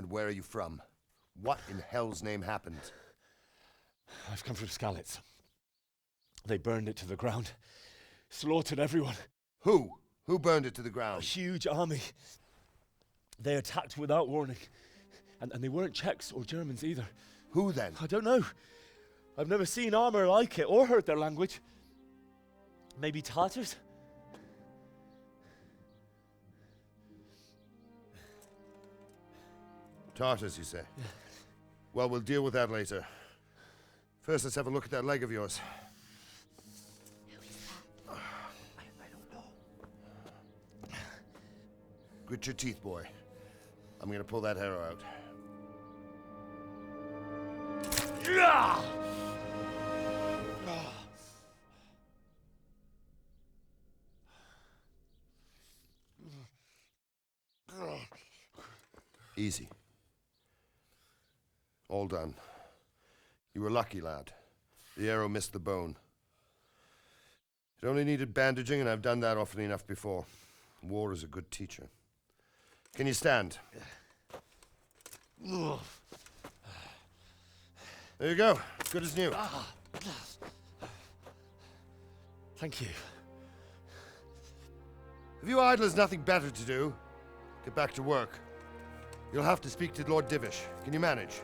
And where are you from? What in hell's name happened? I've come from Skalitz. They burned it to the ground. Slaughtered everyone. Who? Who burned it to the A ground? huge army. They attacked without warning. And they weren't Czechs or Germans either. Who then? I don't know. I've never seen armor like it or heard their language. Maybe Tatars? Tartars, you say? Yeah. Well, we'll deal with that later. First, let's have a look at that leg of yours. I don't know. Grit your teeth, boy. I'm gonna pull that arrow out. Easy. All done. You were lucky, lad. The arrow missed the bone. It only needed bandaging, and I've done that often enough before. War is a good teacher. Can you stand? There you go. Good as new. Thank you. If you idlers nothing better to do, get back to work. You'll have to speak to Lord Divish. Can you manage?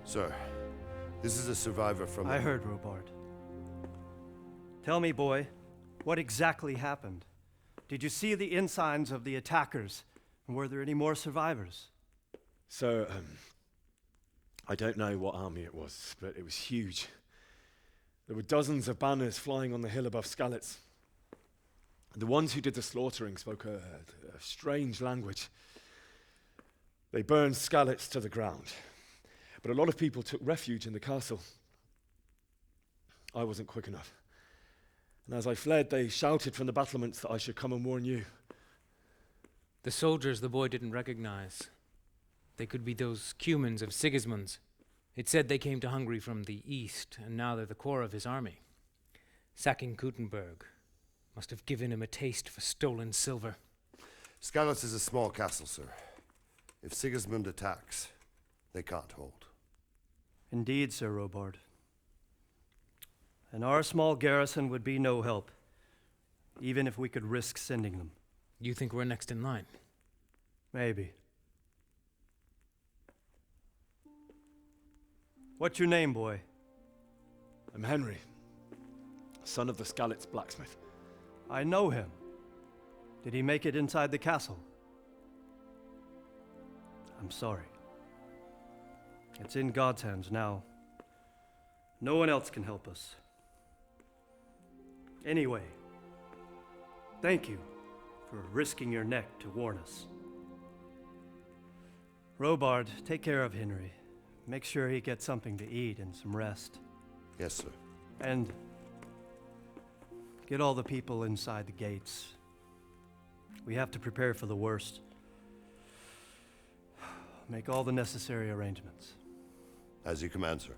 Sir, this is a survivor from... I heard, Robard. Tell me, boy, what exactly happened? Did you see the ensigns of the attackers? And were there any more survivors? So, I don't know what army it was, but it was huge. There were dozens of banners flying on the hill above Skalitz. The ones who did the slaughtering spoke a strange language. They burned Skalitz to the ground. But a lot of people took refuge in the castle. I wasn't quick enough. And as I fled, they shouted from the battlements that I should come and warn you. The soldiers the boy didn't recognize. They could be those Cumans of Sigismund's. It said they came to Hungary from the east, and now they're the core of his army. Sacking Kuttenberg must have given him a taste for stolen silver. Skalitz is a small castle, sir. If Sigismund attacks, they can't hold. Indeed, Sir Robard. And our small garrison would be no help, even if we could risk sending them. You think we're next in line? Maybe. What's your name, boy? I'm Henry, son of the Skalitz blacksmith. I know him. Did he make it inside the castle? I'm sorry. It's in God's hands now. No one else can help us. Anyway, thank you for risking your neck to warn us. Robard, take care of Henry. Make sure he gets something to eat and some rest. Yes, sir. And get all the people inside the gates. We have to prepare for the worst. Make all the necessary arrangements. As you command, sir.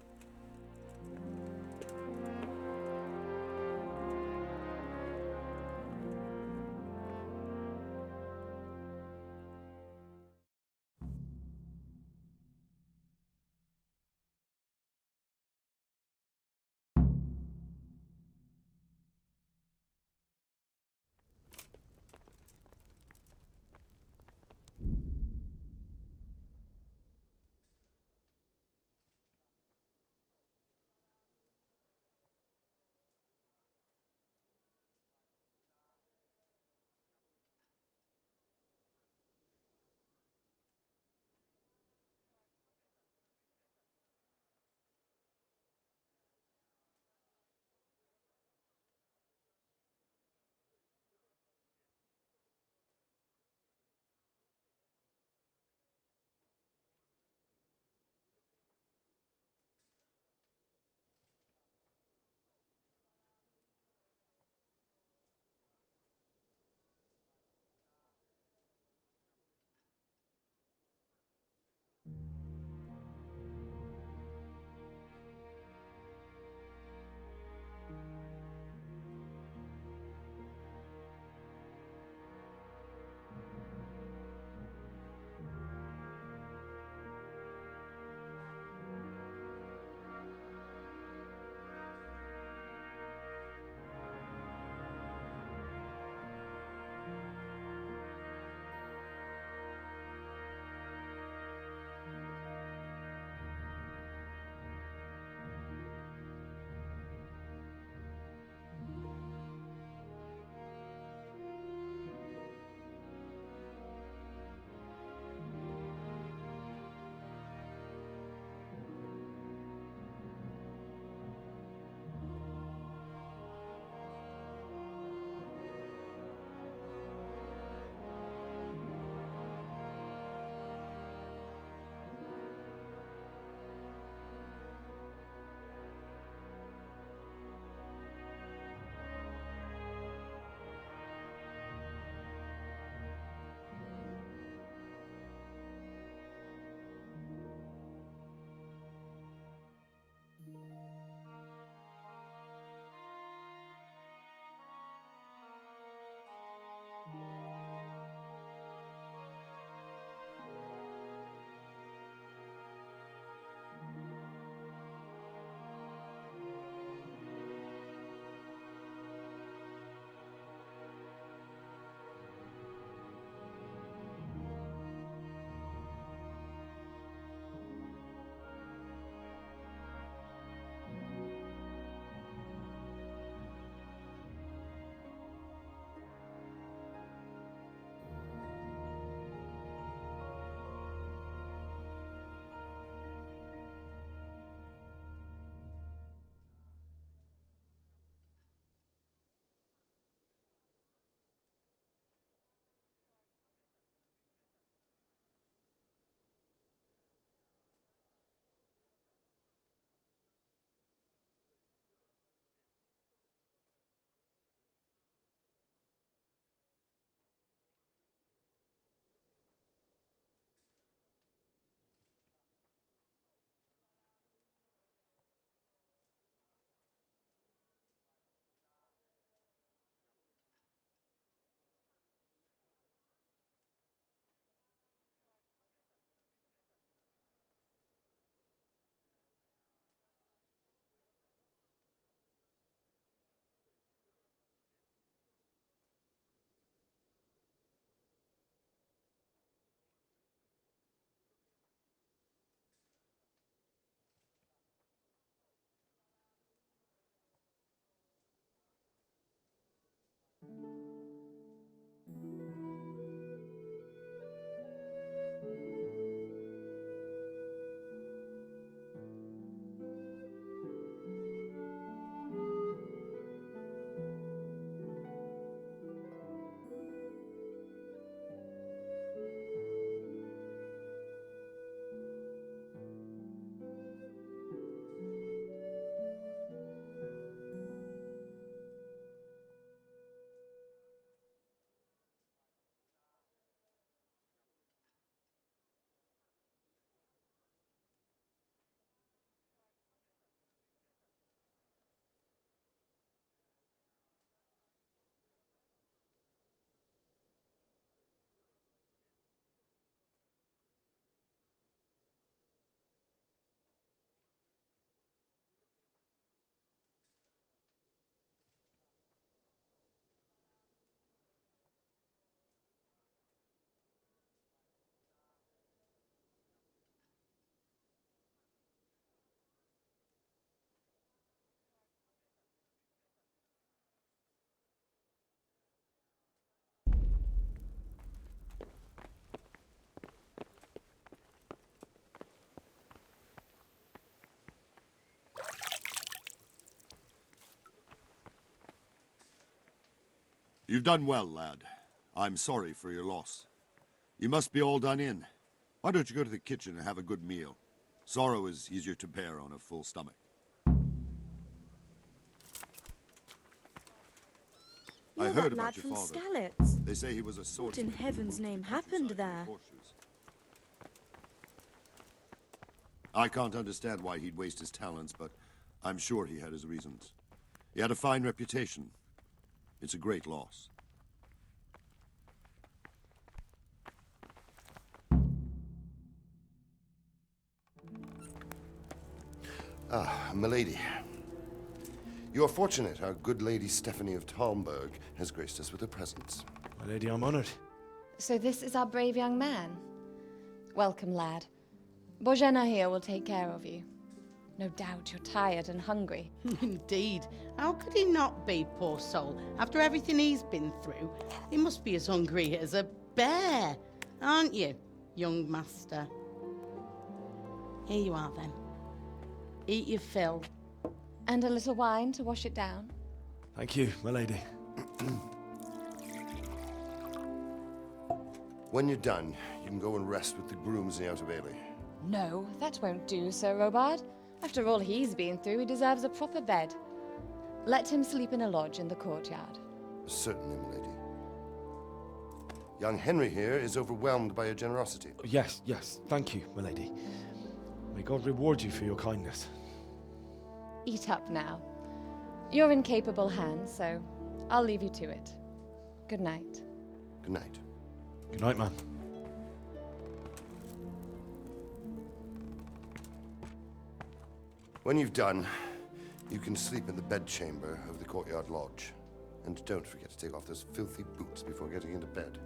You've done well, lad. I'm sorry for your loss. You must be all done in. Why don't you go to the kitchen and have a good meal? Sorrow is easier to bear on a full stomach. You're I heard that about lad your from father. Skalitz. They say he was a swordsman. What in heaven's name happened there? I can't understand why he'd waste his talents, but I'm sure he had his reasons. He had a fine reputation. It's a great loss. Ah, milady. You are fortunate our good lady Stephanie of Talmberg has graced us with her presence. My lady, I'm honored. So this is our brave young man. Welcome, lad. Bozhena here will take care of you. No doubt you're tired and hungry. Indeed. How could he not be, poor soul? After everything he's been through, he must be as hungry as a bear, aren't you, young master? Here you are, then. Eat your fill. And a little wine to wash it down. Thank you, my lady. When you're done, you can go and rest with the grooms in the outer bailey. No, that won't do, Sir Robard. After all he's been through, he deserves a proper bed. Let him sleep in a lodge in the courtyard. Certainly, milady. Young Henry here is overwhelmed by your generosity. Yes, yes, thank you, my lady. May God reward you for your kindness. Eat up now. You're in capable hands, so I'll leave you to it. Good night. Good night. Good night, man. When you've done, you can sleep in the bedchamber of the courtyard lodge. And don't forget to take off those filthy boots before getting into bed.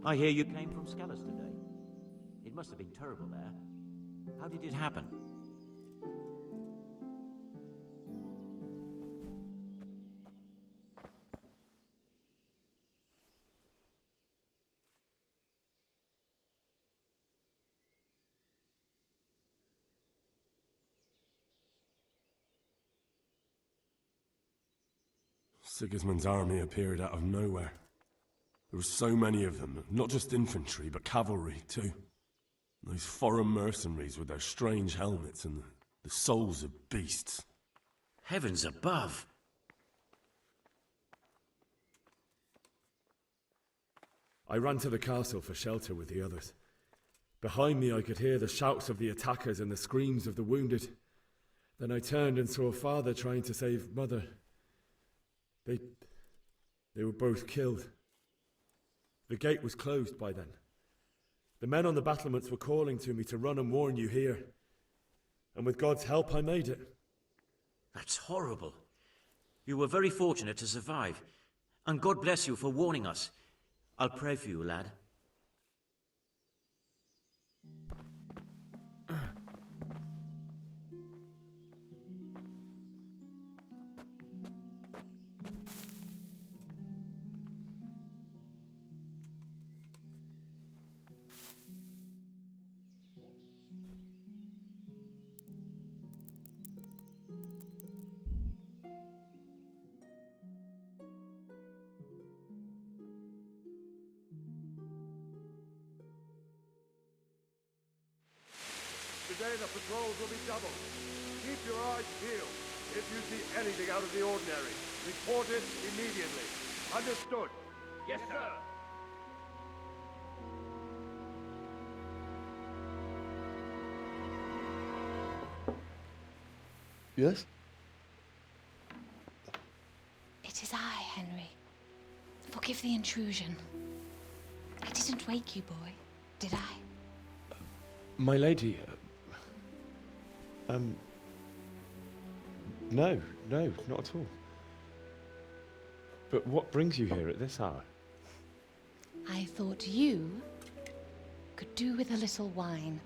I hear you came from Skalitz today. It must have been terrible there. How did it happen? Sigismund's army appeared out of nowhere. There were so many of them, not just infantry, but cavalry, too. Those foreign mercenaries with their strange helmets and the souls of beasts. Heavens above! I ran to the castle for shelter with the others. Behind me I could hear the shouts of the attackers and the screams of the wounded. Then I turned and saw Father trying to save Mother. They were both killed. The gate was closed by then. The men on the battlements were calling to me to run and warn you here. And with God's help, I made it. That's horrible. You were very fortunate to survive. And God bless you for warning us. I'll pray for you, lad. Today the patrols will be doubled. Keep your eyes peeled. If you see anything out of the ordinary, report it immediately. Understood? Yes, sir. Yes? It is I, Henry. Forgive the intrusion. I didn't wake you, boy, did I? My lady, no, not at all. But what brings you here at this hour? I thought you could do with a little wine.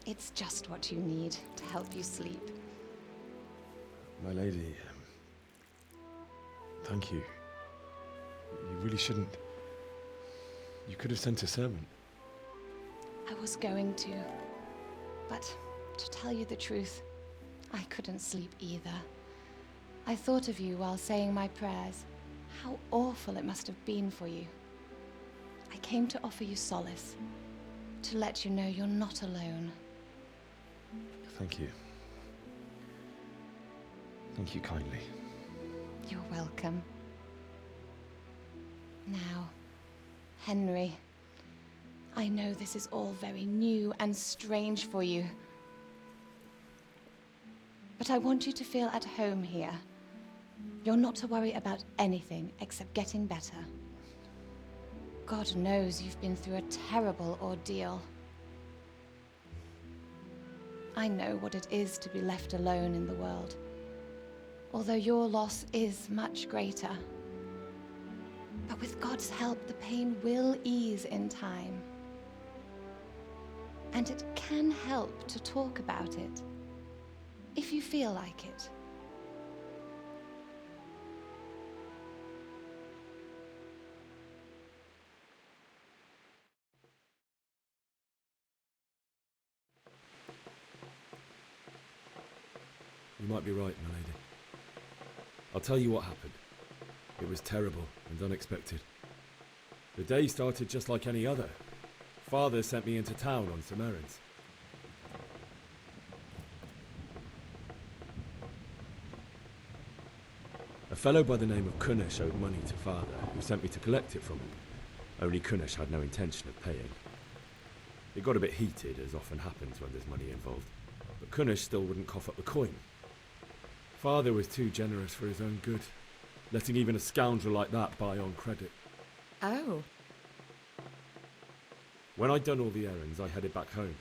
It's just what you need to help you sleep. My lady, thank you. You really shouldn't. You could have sent a servant. I was going to, but to tell you the truth, I couldn't sleep either. I thought of you while saying my prayers. How awful it must have been for you. I came to offer you solace, to let you know you're not alone. Thank you. Thank you kindly. You're welcome. Now, Henry, I know this is all very new and strange for you, but I want you to feel at home here. You're not to worry about anything except getting better. God knows you've been through a terrible ordeal. I know what it is to be left alone in the world, although your loss is much greater. But with God's help, the pain will ease in time. And it can help to talk about it, if you feel like it. You might be right, my lady. I'll tell you what happened. It was terrible and unexpected. The day started just like any other. Father sent me into town on some errands. A fellow by the name of Kunnish owed money to Father, who sent me to collect it from him. Only Kunnish had no intention of paying. It got a bit heated, as often happens when there's money involved, but Kunnish still wouldn't cough up the coin. Father was too generous for his own good, letting even a scoundrel like that buy on credit. Oh. When I'd done all the errands, I headed back home.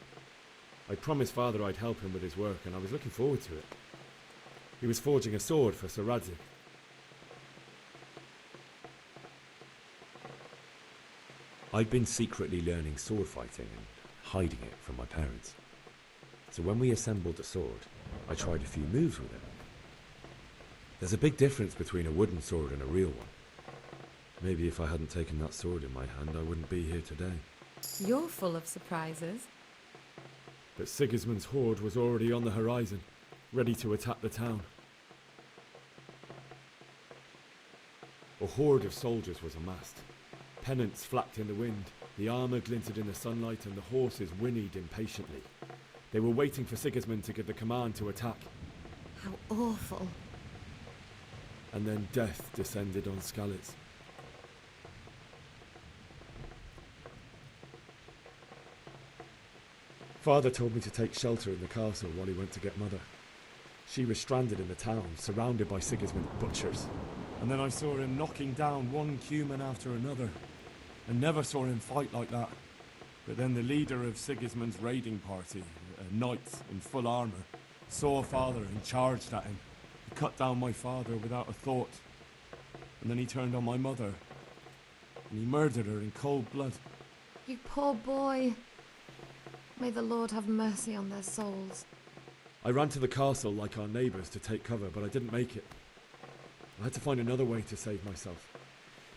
I promised Father I'd help him with his work, and I was looking forward to it. He was forging a sword for Sir Radzik. I'd been secretly learning sword fighting and hiding it from my parents. So when we assembled the sword, I tried a few moves with it. There's a big difference between a wooden sword and a real one. Maybe if I hadn't taken that sword in my hand, I wouldn't be here today. You're full of surprises. But Sigismund's horde was already on the horizon, ready to attack the town. A horde of soldiers was amassed. Pennants flapped in the wind, the armour glinted in the sunlight, and the horses whinnied impatiently. They were waiting for Sigismund to give the command to attack. How awful. And then death descended on Skalitz. Father told me to take shelter in the castle while he went to get Mother. She was stranded in the town, surrounded by Sigismund's butchers. And then I saw him knocking down one Cuman after another. I never saw him fight like that. But then the leader of Sigismund's raiding party, a knight in full armour, saw Father and charged at him. He cut down my father without a thought. And then he turned on my mother. And he murdered her in cold blood. You poor boy. May the Lord have mercy on their souls. I ran to the castle like our neighbours to take cover, but I didn't make it. I had to find another way to save myself.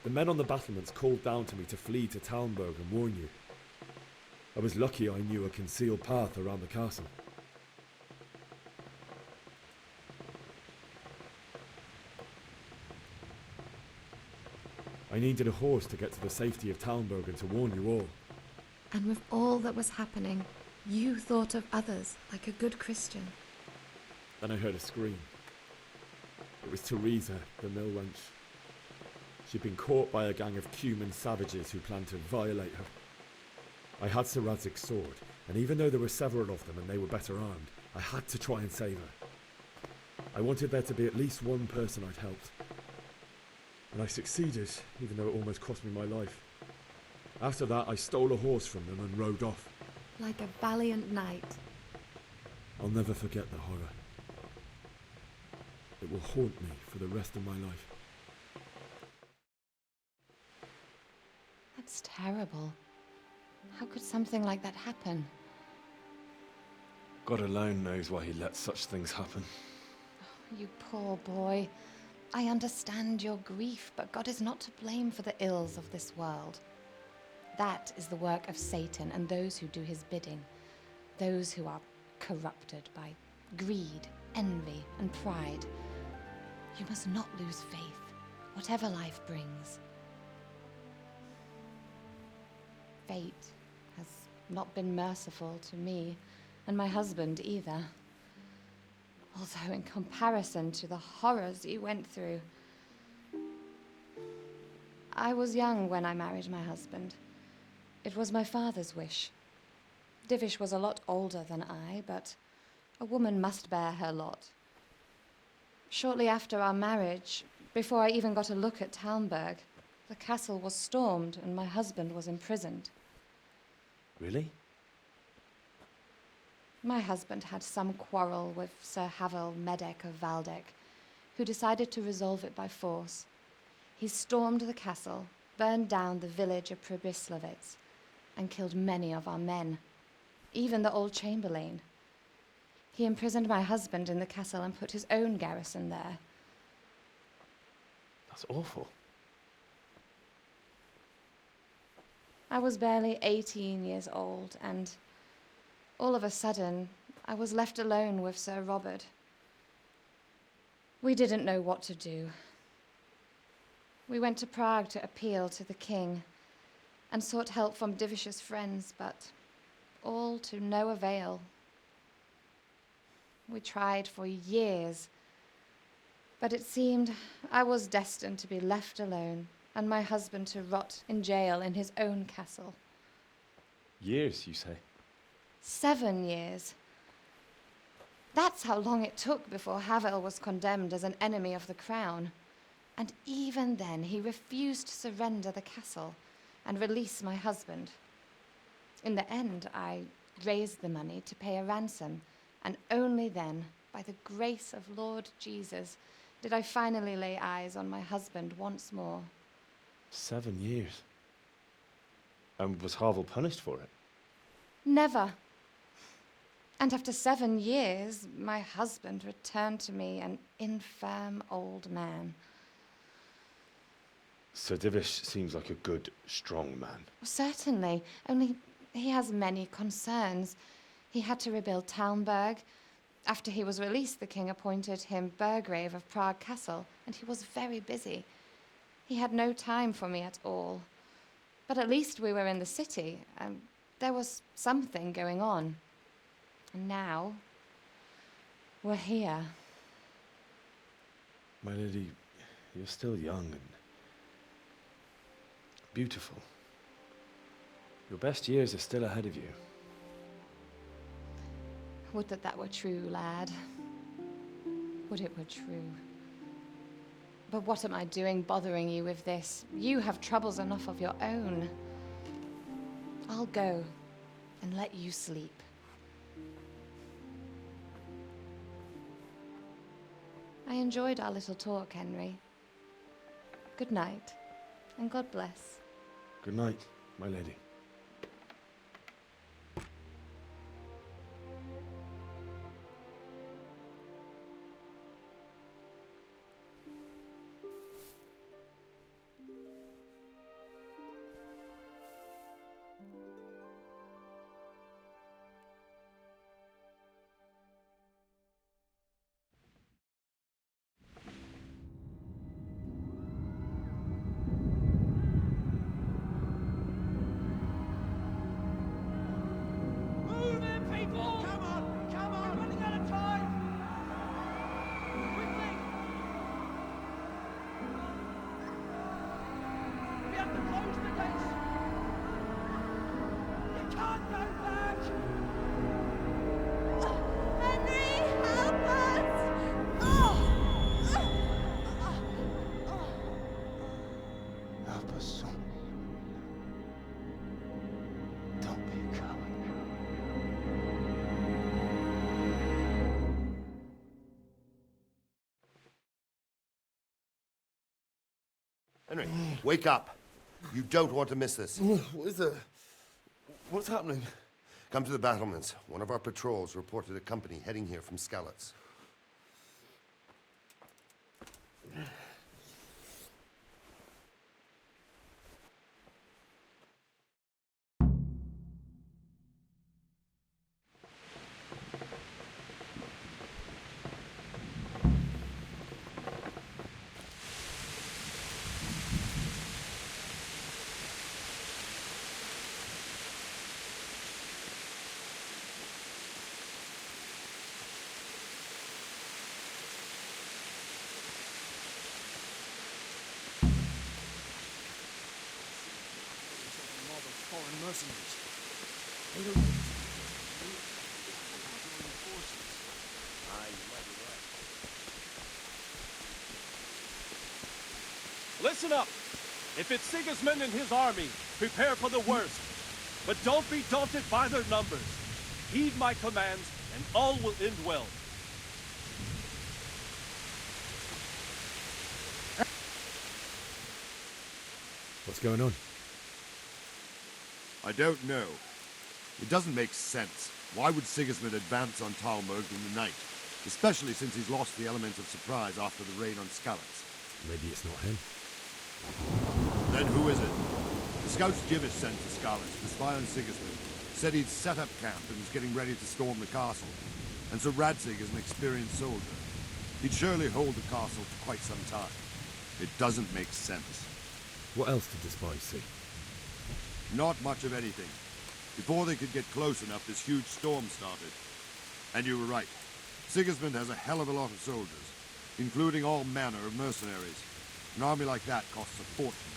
The men on the battlements called down to me to flee to Talmberg and warn you. I was lucky I knew a concealed path around the castle. I needed a horse to get to the safety of Talmberg and to warn you all. And with all that was happening, You thought of others like a good Christian. Then I heard a scream. It was Teresa, the mill wench. She'd been caught by a gang of Cuman savages who planned to violate her. I had Sir Radzig's sword, and even though there were several of them and they were better armed, I had to try and save her. I wanted there to be at least one person I'd helped. And I succeeded, even though it almost cost me my life. After that, I stole a horse from them and rode off. Like a valiant knight. I'll never forget the horror. It will haunt me for the rest of my life. That's terrible. How could something like that happen? God alone knows why he lets such things happen. You poor boy. I understand your grief, but God is not to blame for the ills of this world. That is the work of Satan and those who do his bidding. Those who are corrupted by greed, envy, and pride. You must not lose faith, whatever life brings. Fate has not been merciful to me, and my husband either. Although in comparison to the horrors you went through. I was young when I married my husband. It was my father's wish. Divish was a lot older than I, but a woman must bear her lot. Shortly after our marriage, before I even got a look at Talmberg, the castle was stormed and my husband was imprisoned. Really? My husband had some quarrel with Sir Havel Medek of Valdek, who decided to resolve it by force. He stormed the castle, burned down the village of Pribyslavitz, and killed many of our men, even the old chamberlain. He imprisoned my husband in the castle and put his own garrison there. That's awful. I was barely 18 years old, and all of a sudden, I was left alone with Sir Robert. We didn't know what to do. We went to Prague to appeal to the king and sought help from Divish's friends, but all to no avail. We tried for years, but it seemed I was destined to be left alone and my husband to rot in jail in his own castle. Years, you say? 7 years. That's how long it took before Havel was condemned as an enemy of the crown. And even then, he refused to surrender the castle and release my husband. In the end, I raised the money to pay a ransom, and only then, by the grace of Lord Jesus, did I finally lay eyes on my husband once more. 7 years? And was Havel punished for it? Never. And after 7 years, my husband returned to me an infirm old man. Sir Divish seems like a good, strong man. Certainly, only he has many concerns. He had to rebuild Talmberg. After he was released, the king appointed him Burgrave of Prague Castle, and he was very busy. He had no time for me at all. But at least we were in the city, and there was something going on. And now, we're here. My lady, you're still young and beautiful. Your best years are still ahead of you. Would that that were true, lad. Would it were true. But what am I doing bothering you with this? You have troubles enough of your own. I'll go and let you sleep. I enjoyed our little talk, Henry. Good night, and God bless. Good night, my lady. Henry, wake up. You don't want to miss this. What is it? What's happening? Come to the battlements. One of our patrols reported a company heading here from Skalitz. Foreign mercenaries. They don't need forces. You might be right. Listen up! If it's Sigismund and his army, prepare for the worst. But don't be daunted by their numbers. Heed my commands, and all will end well. What's going on? I don't know. It doesn't make sense. Why would Sigismund advance on Talmberg in the night? Especially since he's lost the element of surprise after the raid on Skalitz. Maybe it's not him. Then who is it? The scouts Jivish sent to Skalitz to spy on Sigismund said he'd set up camp and was getting ready to storm the castle. And so Radzig is an experienced soldier. He'd surely hold the castle for quite some time. It doesn't make sense. What else did the spies see? Not much of anything. Before they could get close enough, this huge storm started. And you were right. Sigismund has a hell of a lot of soldiers, including all manner of mercenaries. An army like that costs a fortune.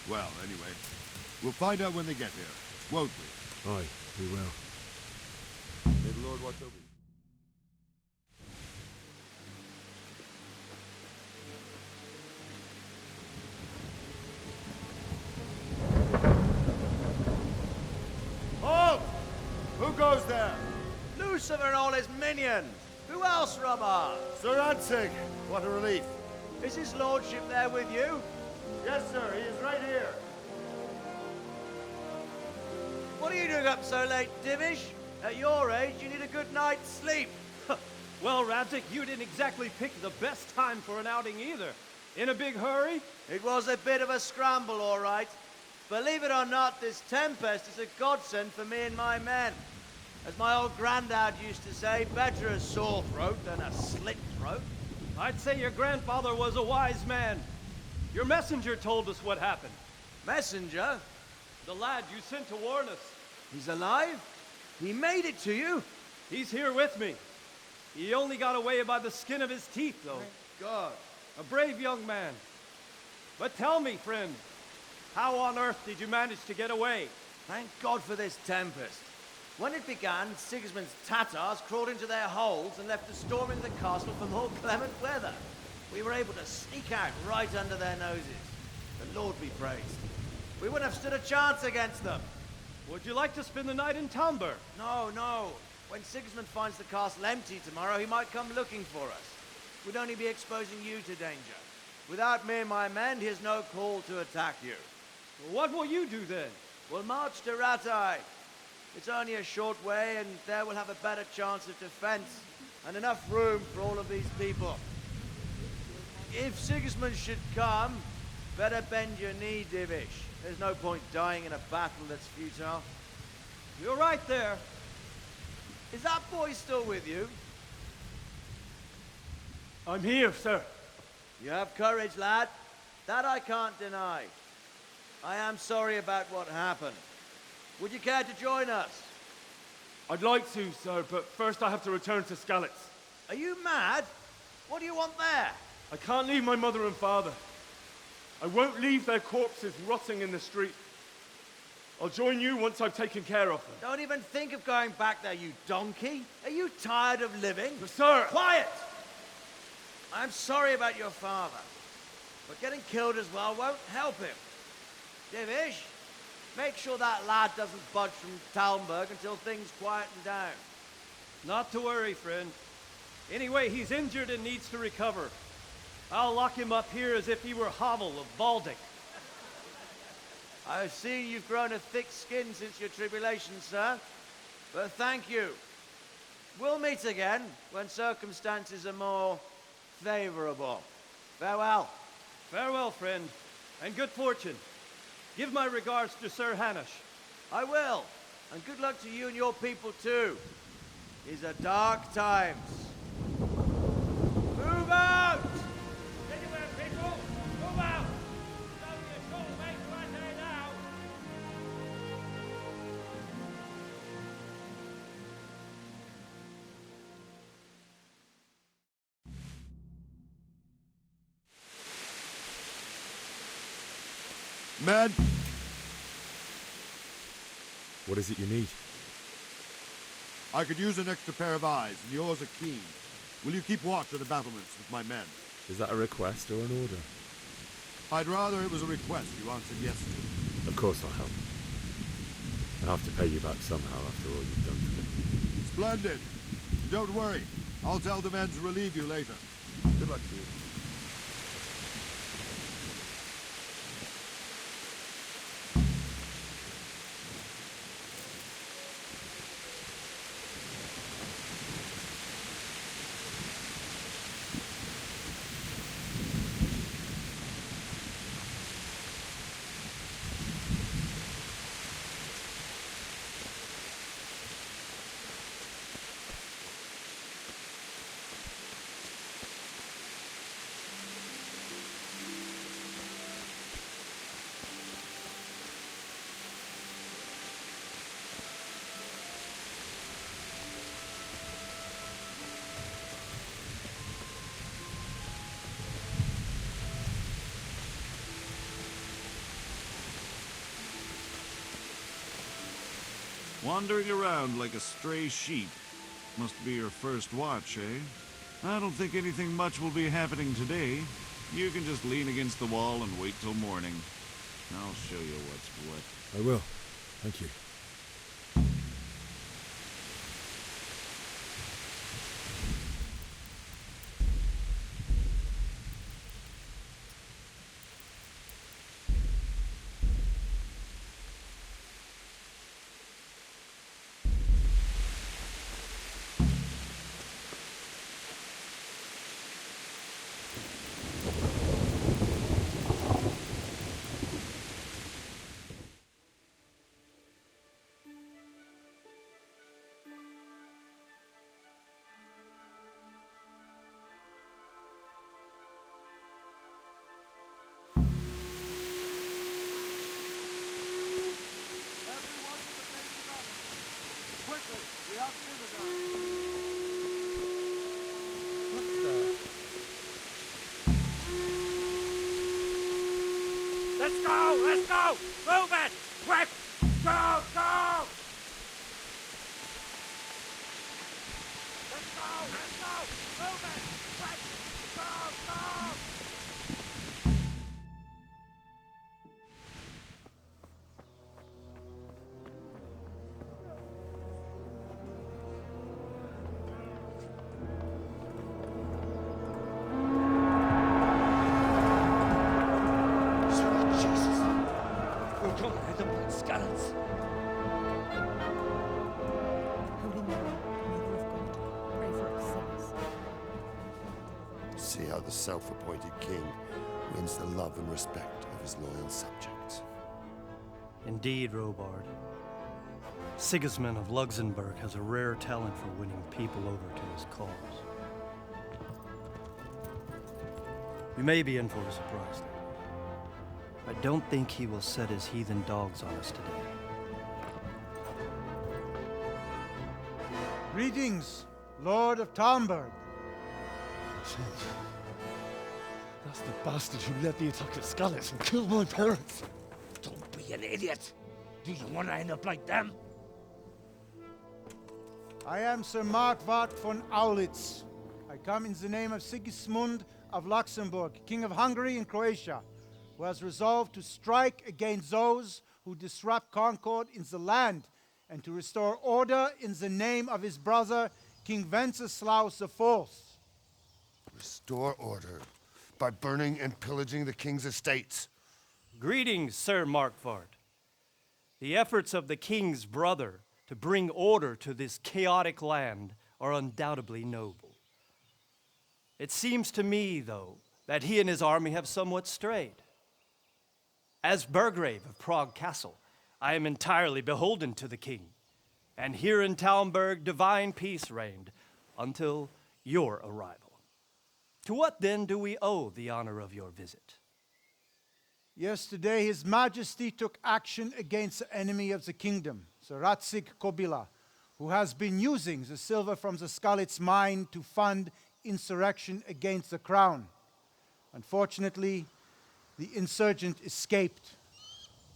Well, anyway, we'll find out when they get here, won't we? Aye, we will. May the Lord watch over you. Who goes there? Lucifer and all his minions. Who else, Robert? Sir Radzig. What a relief. Is his lordship there with you? Yes, sir. He is right here. What are you doing up so late, Divish? At your age, you need a good night's sleep. Well, Radzig, you didn't exactly pick the best time for an outing either. In a big hurry? It was a bit of a scramble, all right. Believe it or not, this tempest is a godsend for me and my men. As my old granddad used to say, better a sore throat than a slit throat. I'd say your grandfather was a wise man. Your messenger told us what happened. Messenger? The lad you sent to warn us. He's alive? He made it to you? He's here with me. He only got away by the skin of his teeth, though. Thank God. A brave young man. But tell me, friend, how on earth did you manage to get away? Thank God for this tempest. When it began, Sigismund's Tatars crawled into their holes and left us storming the castle for more clement weather. We were able to sneak out right under their noses. The Lord be praised. We wouldn't have stood a chance against them. Would you like to spend the night in Talmberg? No, no. When Sigismund finds the castle empty tomorrow, he might come looking for us. We'd only be exposing you to danger. Without me and my men, he has no call to attack you. What will you do then? We'll march to Ratai. It's only a short way, and there we'll have a better chance of defense and enough room for all of these people. If Sigismund should come, better bend your knee, Divish. There's no point dying in a battle that's futile. You're right there. Is that boy still with you? I'm here, sir. You have courage, lad. That I can't deny. I am sorry about what happened. Would you care to join us? I'd like to, sir, but first I have to return to Skalitz. Are you mad? What do you want there? I can't leave my mother and father. I won't leave their corpses rotting in the street. I'll join you once I've taken care of them. Don't even think of going back there, you donkey. Are you tired of living? But sir! Quiet! I'm sorry about your father, but getting killed as well won't help him. Divish, make sure that lad doesn't budge from Talmberg until things quieten down. Not to worry, friend. Anyway, he's injured and needs to recover. I'll lock him up here as if he were Havel of Baldic. I've seen you've grown a thick skin since your tribulation, sir. But thank you. We'll meet again when circumstances are more favorable. Farewell. Farewell, friend, and good fortune. Give my regards to Sir Hanush. I will. And good luck to you and your people too. These are dark times. Move out! Anywhere, people! Move out! It's only a short way to Rattay now! Men! What is it you need? I could use an extra pair of eyes, and yours are keen. Will you keep watch at the battlements with my men? Is that a request or an order? I'd rather it was a request you answered yes to. Of course I'll help. I'll have to pay you back somehow after all you've done for me. Splendid! Don't worry. I'll tell the men to relieve you later. Good luck to you. Wandering around like a stray sheep. Must be your first watch, eh? I don't think anything much will be happening today. You can just lean against the wall and wait till morning. I'll show you what's what. I will. Thank you. Let's go! Let's go! Move it! Quick! Go! Go! Let's go! Let's go! Move it! Quick! Go! Go! See how the self-appointed king wins the love and respect of his loyal subjects. Indeed, Robard. Sigismund of Luxembourg has a rare talent for winning people over to his cause. We may be in for a surprise, though. I don't think he will set his heathen dogs on us today. Greetings, Lord of Talmberg. That's the bastard who led the attack at Skalitz and killed my parents. Don't be an idiot! Do you want to end up like them? I am Sir Markwart von Aulitz. I come in the name of Sigismund of Luxembourg, King of Hungary and Croatia, who has resolved to strike against those who disrupt concord in the land and to restore order in the name of his brother, King Wenceslaus IV. Restore order by burning and pillaging the king's estates. Greetings, Sir Markwart. The efforts of the king's brother to bring order to this chaotic land are undoubtedly noble. It seems to me, though, that he and his army have somewhat strayed. As Burgrave of Prague Castle, I am entirely beholden to the king, and here in Talmberg divine peace reigned until your arrival. To what then do we owe the honor of your visit? Yesterday, His Majesty took action against the enemy of the kingdom, Sir Radzig Kobyla, who has been using the silver from the Skalitz mine to fund insurrection against the crown. Unfortunately, the insurgent escaped.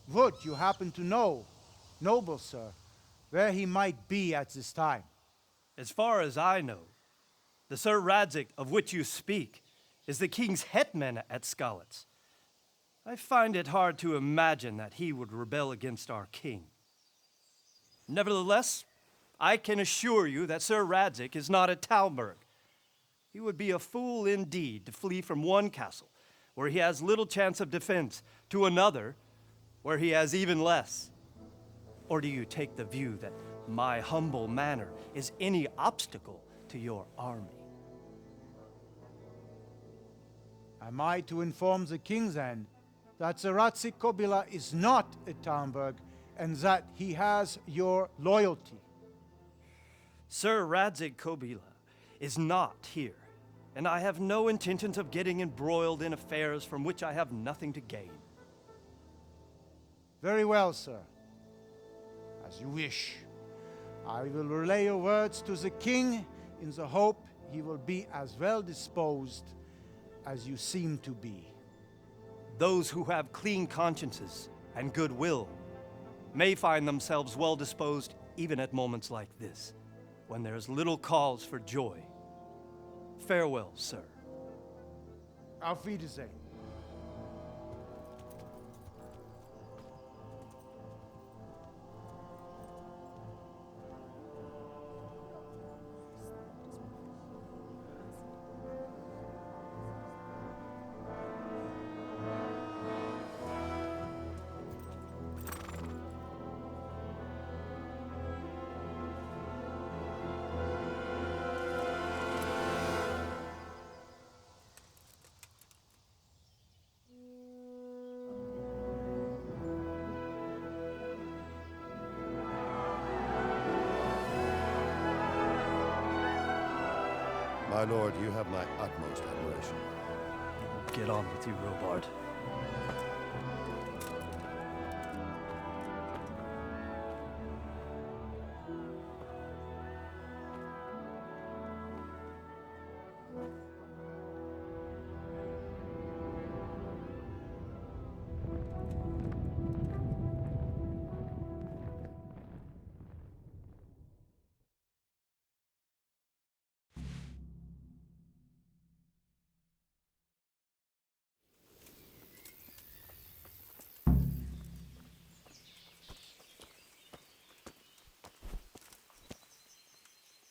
Would you happen to know, noble sir, where he might be at this time? As far as I know, the Sir Radzig of which you speak is the king's hetman at Skalitz. I find it hard to imagine that he would rebel against our king. Nevertheless, I can assure you that Sir Radzig is not at Talmberg. He would be a fool indeed to flee from one castle, where he has little chance of defense, to another, where he has even less. Or do you take the view that my humble manner is any obstacle to your army? Am I to inform the king then that Sir Radzig Kobyla is not at Talmberg and that he has your loyalty? Sir Radzig Kobyla is not here, and I have no intentions of getting embroiled in affairs from which I have nothing to gain. Very well, sir. As you wish. I will relay your words to the king in the hope he will be as well disposed as you seem to be. Those who have clean consciences and goodwill may find themselves well disposed even at moments like this, when there is little cause for joy. Farewell, sir. Auf Wiedersehen. My lord, you have my utmost admiration. Get on with you, Robard.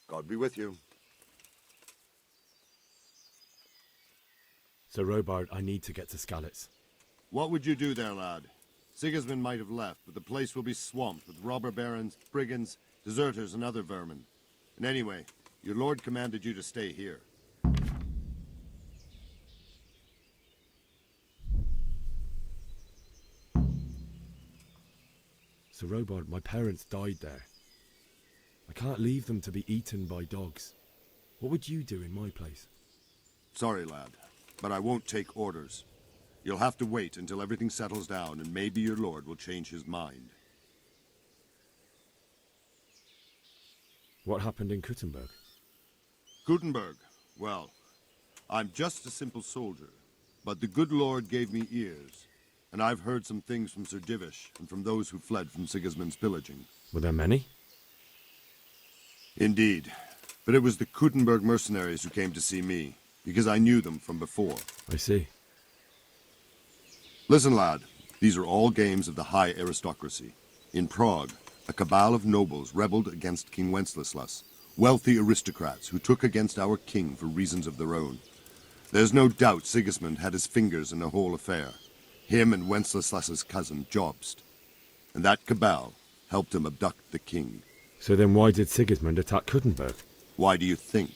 God be with you. Sir Robard, I need to get to Skalitz. What would you do there, lad? Sigismund might have left, but the place will be swamped with robber barons, brigands, deserters, and other vermin. And anyway, your lord commanded you to stay here. Sir Robard, my parents died there. I can't leave them to be eaten by dogs. What would you do in my place? Sorry, lad, but I won't take orders. You'll have to wait until everything settles down, and maybe your lord will change his mind. What happened in Kuttenberg? Gutenberg, well, I'm just a simple soldier, but the good lord gave me ears, and I've heard some things from Sir Divish and from those who fled from Sigismund's pillaging. Were there many? Indeed, but it was the Kuttenberg mercenaries who came to see me, because I knew them from before. I see. Listen, lad, these are all games of the high aristocracy. In Prague, a cabal of nobles rebelled against King Wenceslas, wealthy aristocrats who took against our king for reasons of their own. There's no doubt Sigismund had his fingers in the whole affair. Him and Wenceslas's cousin, Jobst. And that cabal helped him abduct the king. So then why did Sigismund attack Kuttenberg? Why do you think?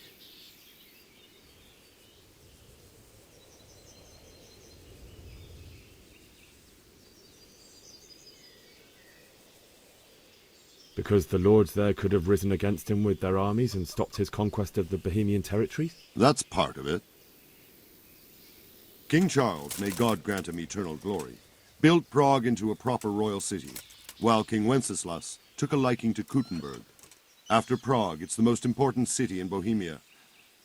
Because the lords there could have risen against him with their armies and stopped his conquest of the Bohemian territories? That's part of it. King Charles, may God grant him eternal glory, built Prague into a proper royal city, while King Wenceslas took a liking to Kuttenberg. After Prague, it's the most important city in Bohemia,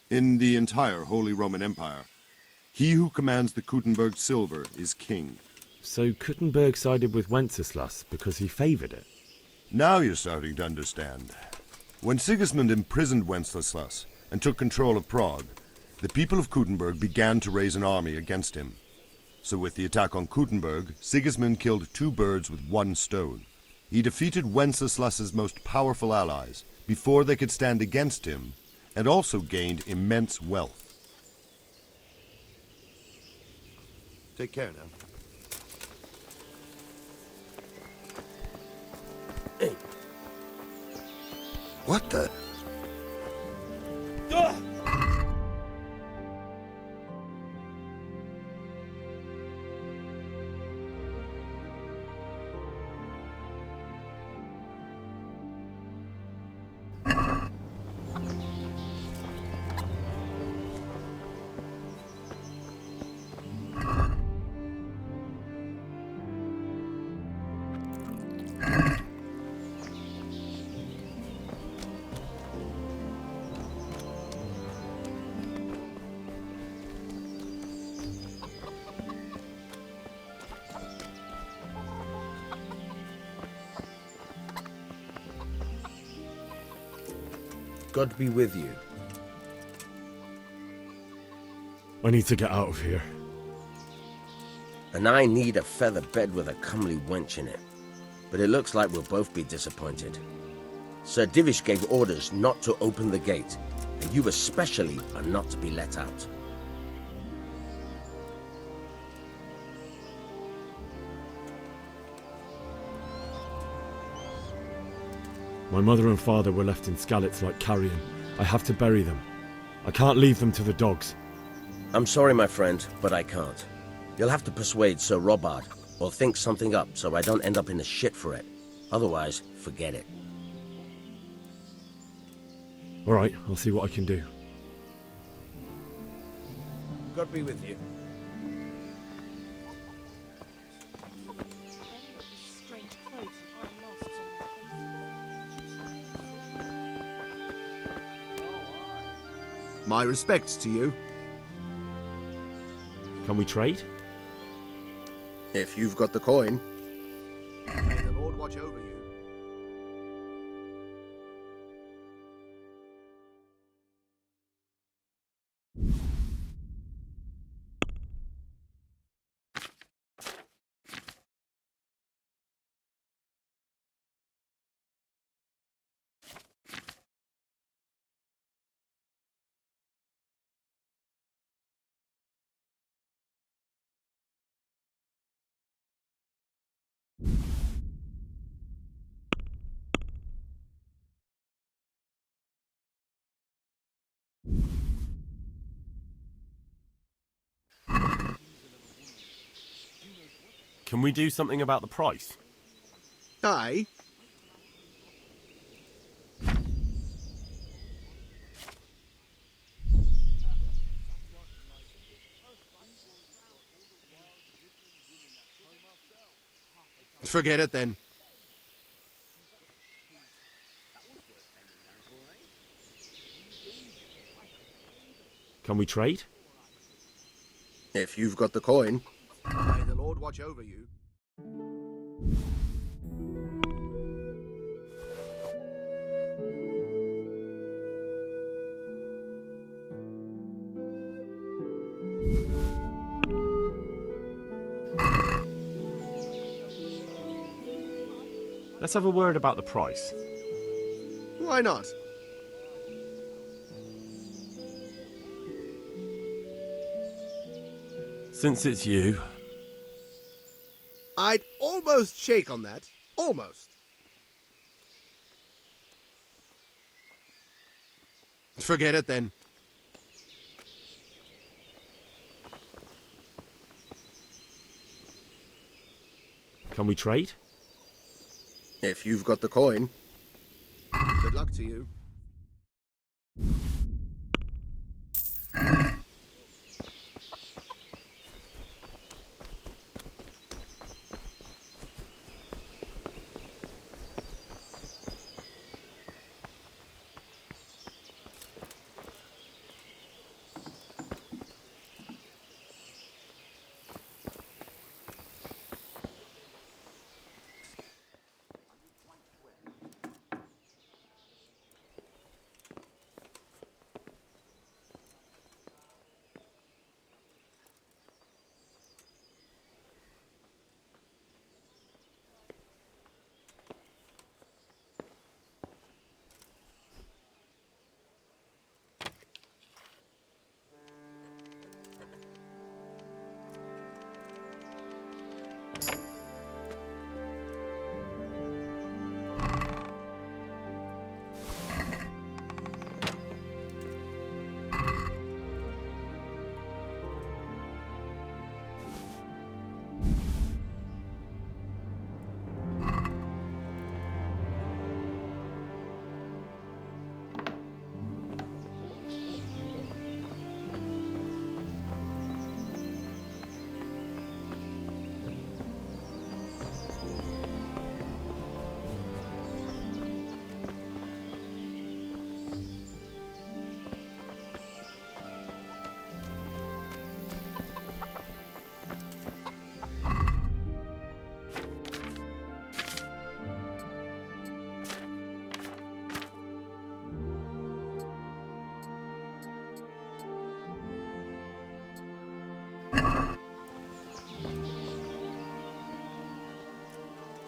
in the entire Holy Roman Empire. He who commands the Kuttenberg silver is king. So Kuttenberg sided with Wenceslas because he favoured it? Now you're starting to understand. When Sigismund imprisoned Wenceslas and took control of Prague, the people of Kuttenberg began to raise an army against him. So with the attack on Kuttenberg, Sigismund killed 2 birds with 1 stone. He defeated Wenceslas's most powerful allies before they could stand against him, and also gained immense wealth. Take care now. What the? God be with you. I need to get out of here. And I need a feather bed with a comely wench in it. But it looks like we'll both be disappointed. Sir Divish gave orders not to open the gate, and you especially are not to be let out. My mother and father were left in Skalitz like carrion. I have to bury them. I can't leave them to the dogs. I'm sorry, my friend, but I can't. You'll have to persuade Sir Robard, or think something up so I don't end up in the shit for it. Otherwise, forget it. All right, I'll see what I can do. God be with you. My respects to you. Can we trade? If you've got the coin. May the Lord watch over you. Can we do something about the price? Aye. Forget it then. Can we trade? If you've got the coin. May the Lord watch over you. Let's have a word about the price. Why not? Since it's you, I'd almost shake on that. Almost. Forget it then. Can we trade? If you've got the coin. Good luck to you.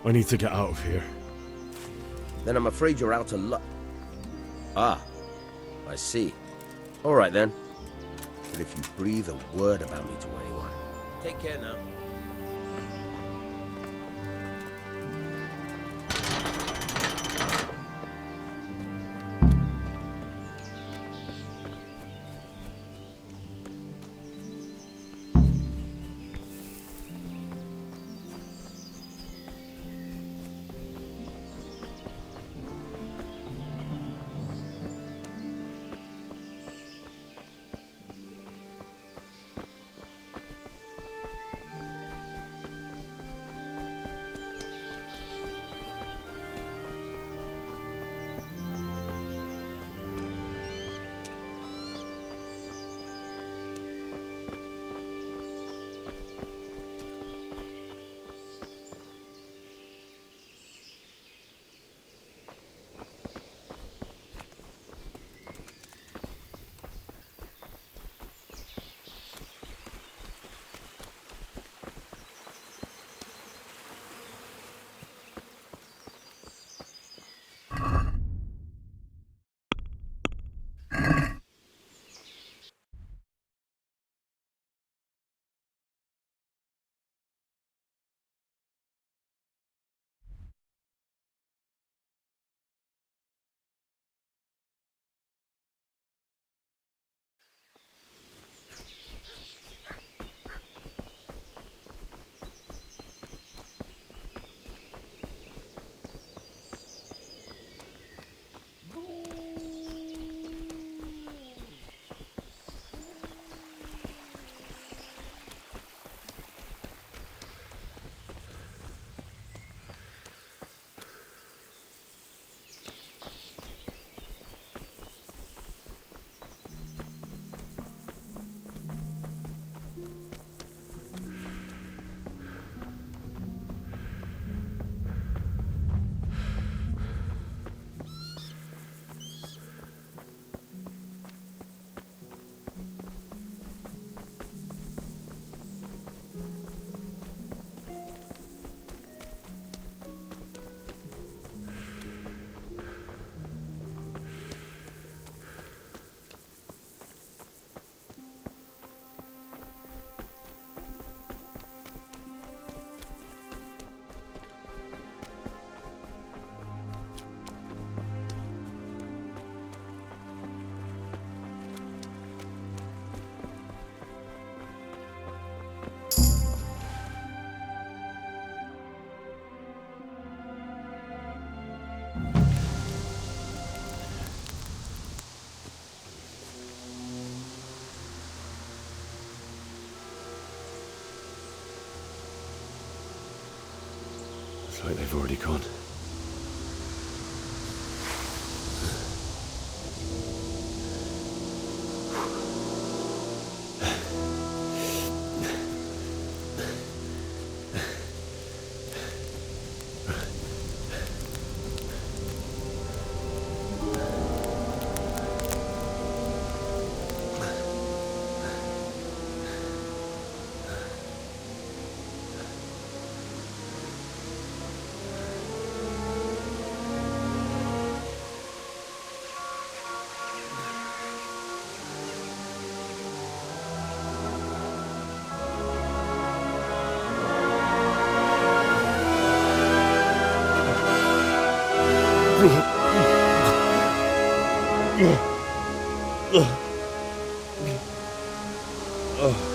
I need to get out of here. Then I'm afraid you're out of luck. Ah, I see. All right then. But if you breathe a word about me to anyone... Take care now. like they've already gone. Oh.